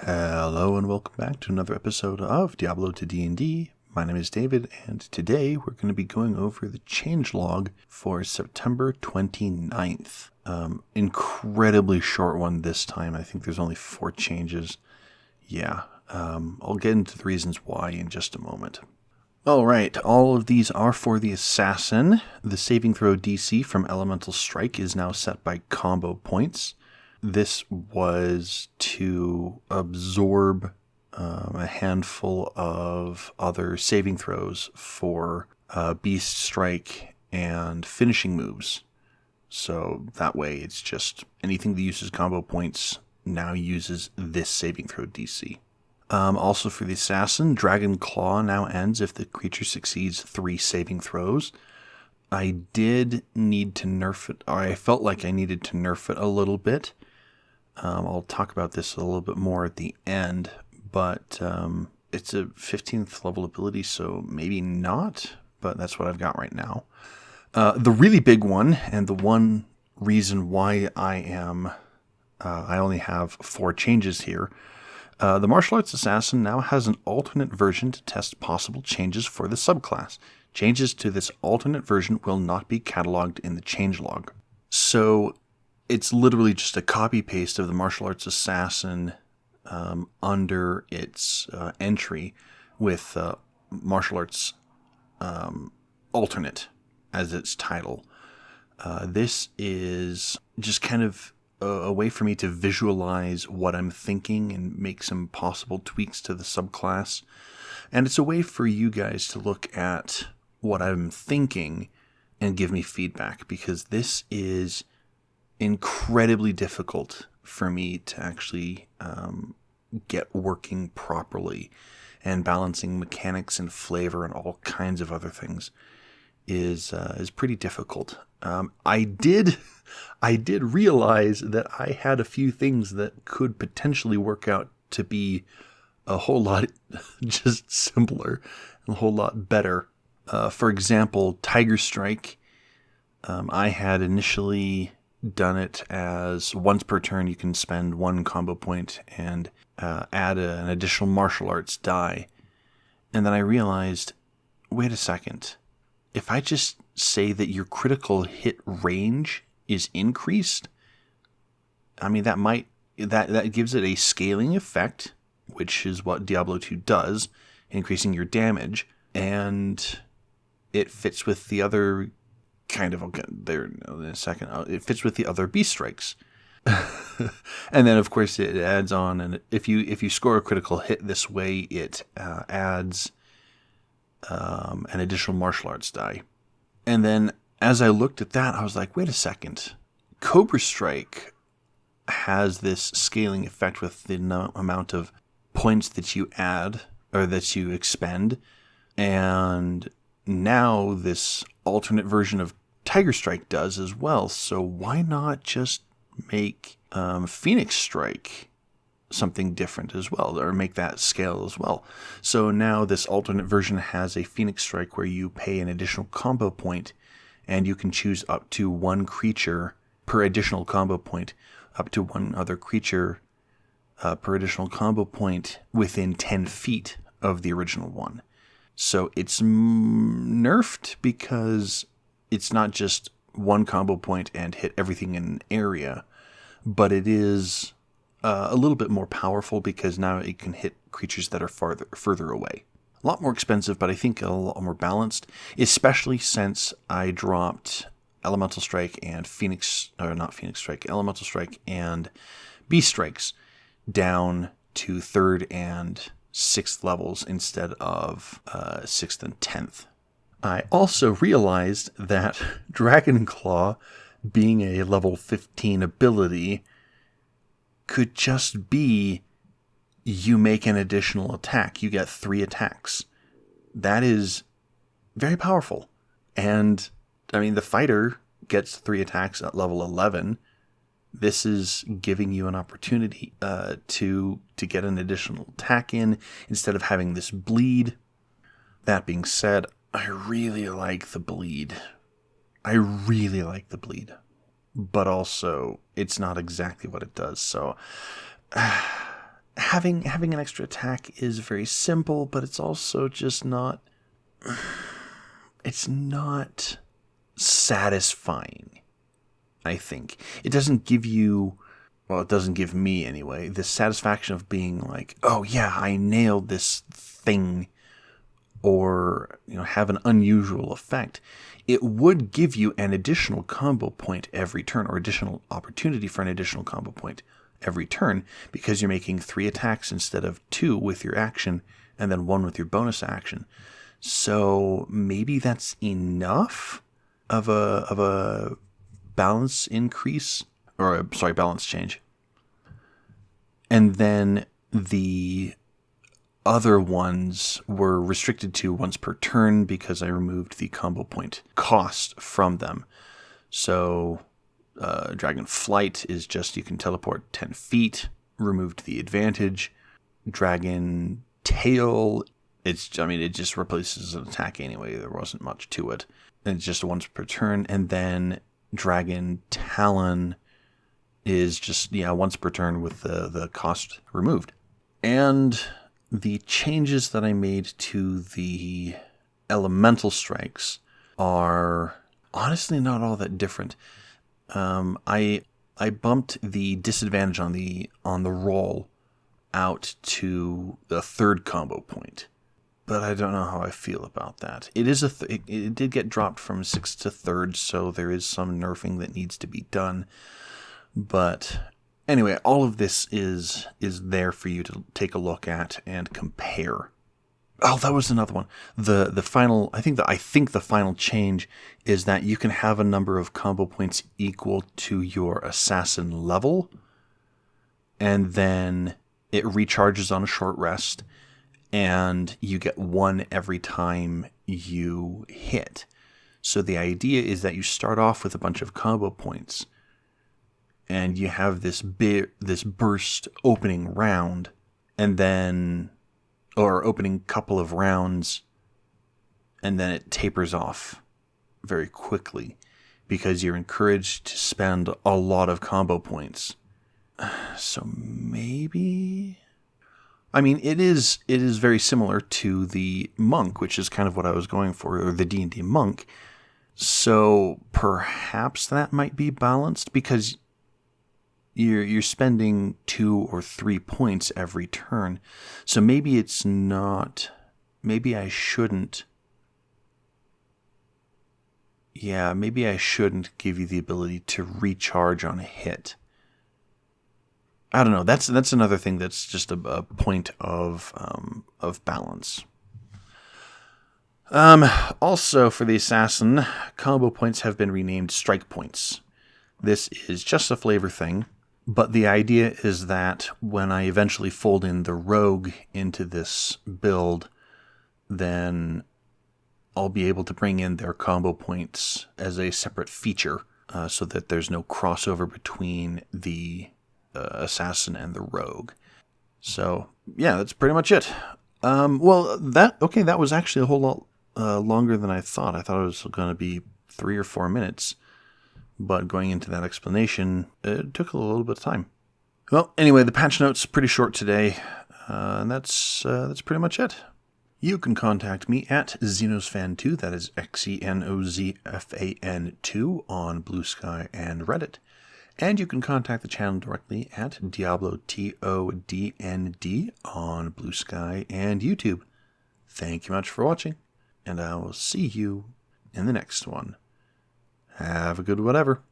Hello and welcome back to another episode of Diablo to D&D. My name is David, and today we're going to be going over the changelog for September 29th. Incredibly short one this time. I think there's only 4 changes. I'll get into the reasons why in just a moment. Alright, all of these are for the assassin. The saving throw DC from Elemental Strike is now set by combo points. This was to absorb a handful of other saving throws for Beast Strike and finishing moves. So that way it's just anything that uses combo points now uses this saving throw DC. Also for the assassin, Dragon Claw now ends if the creature succeeds 3 saving throws. I did need to nerf it, or I felt like I needed to nerf it a little bit. I'll talk about this a little bit more at the end, but it's a 15th level ability, so maybe not, but that's what I've got right now. The really big one, and the one reason why I only have 4 changes here, the Martial Arts Assassin now has an alternate version to test possible changes for the subclass. Changes to this alternate version will not be cataloged in the changelog. So it's literally just a copy-paste of the Martial Arts Assassin under its entry with Martial Arts Alternate as its title. This is just kind of a way for me to visualize what I'm thinking and make some possible tweaks to the subclass. And it's a way for you guys to look at what I'm thinking and give me feedback, because this is incredibly difficult for me to actually get working properly, and balancing mechanics and flavor and all kinds of other things is pretty difficult. I did realize that I had a few things that could potentially work out to be a whole lot just simpler and a whole lot better. For example, Tiger Strike. I had initially done it as once per turn you can spend 1 combo point and add an additional martial arts die. And then I realized, wait a second, if I just say that your critical hit range is increased, I mean that gives it a scaling effect, which is what Diablo 2 does, increasing your damage, and it fits with the other it fits with the other beast strikes. And then of course it adds on, and if you score a critical hit this way, it adds an additional martial arts die. And then as I looked at that, I was like, wait a second, Cobra Strike has this scaling effect with the amount of points that you add or that you expend, and now this alternate version of Tiger Strike does as well. So why not just make Phoenix Strike something different as well, or make that scale as well? So now this alternate version has a Phoenix Strike where you pay an additional combo point, and you can choose up to 1 creature per additional combo point, up to 1 other creature per additional combo point within 10 feet of the original one. So it's nerfed because it's not just 1 combo point and hit everything in an area, but it is a little bit more powerful because now it can hit creatures that are further away. A lot more expensive, but I think a lot more balanced, especially since I dropped Elemental Strike and Elemental Strike and Beast Strikes down to 3rd and 6th levels instead of 6th and 10th. I also realized that Dragon Claw, being a level 15 ability, could just be you make an additional attack. You get 3 attacks. That is very powerful. And, I mean, the fighter gets 3 attacks at level 11. This is giving you an opportunity to get an additional attack in instead of having this bleed. That being said, I really like the bleed. But also, it's not exactly what it does. So, having an extra attack is very simple, but it's also just not. It's not satisfying. I think it doesn't give you. Well, it doesn't give me anyway, the satisfaction of being like, oh yeah, I nailed this thing, or have an unusual effect. It would give you an additional combo point every turn, or additional opportunity for an additional combo point every turn, because you're making 3 attacks instead of 2 with your action, and then 1 with your bonus action. So maybe that's enough of a balance increase, or balance change. And then the other ones were restricted to once per turn because I removed the combo point cost from them. So Dragon Flight is just you can teleport 10 feet, removed the advantage. Dragon Tail, it just replaces an attack anyway. There wasn't much to it. And it's just once per turn. And then Dragon Talon is just, once per turn with the cost removed. And the changes that I made to the elemental strikes are honestly not all that different. I bumped the disadvantage on the roll out to the 3rd combo point, but I don't know how I feel about that. It is it did get dropped from 6th to 3rd, so there is some nerfing that needs to be done. But anyway, all of this is there for you to take a look at and compare. Oh, that was another one. The final, I think the final change is that you can have a number of combo points equal to your assassin level, and then it recharges on a short rest, and you get 1 every time you hit. So the idea is that you start off with a bunch of combo points, and you have this burst opening round, and then, or opening couple of rounds, and then it tapers off very quickly because you're encouraged to spend a lot of combo points. So maybe, it is very similar to the monk, which is kind of what I was going for, or the D&D monk. So perhaps that might be balanced because you're spending 2 or 3 points every turn. So maybe it's not. Maybe I shouldn't. Yeah, maybe I shouldn't give you the ability to recharge on a hit. I don't know. That's another thing that's just a point of balance. Also, for the assassin, combo points have been renamed strike points. This is just a flavor thing. But the idea is that when I eventually fold in the rogue into this build, then I'll be able to bring in their combo points as a separate feature, so that there's no crossover between the assassin and the rogue. So, yeah, that's pretty much it. That was actually a whole lot longer than I thought. I thought it was going to be 3 or 4 minutes. But going into that explanation, it took a little bit of time. Well, anyway, the patch note's pretty short today, and that's pretty much it. You can contact me at XenosFan2, that is XENOZFAN2, on Blue Sky and Reddit. And you can contact the channel directly at Diablo TODND on Blue Sky and YouTube. Thank you much for watching, and I will see you in the next one. Have a good whatever.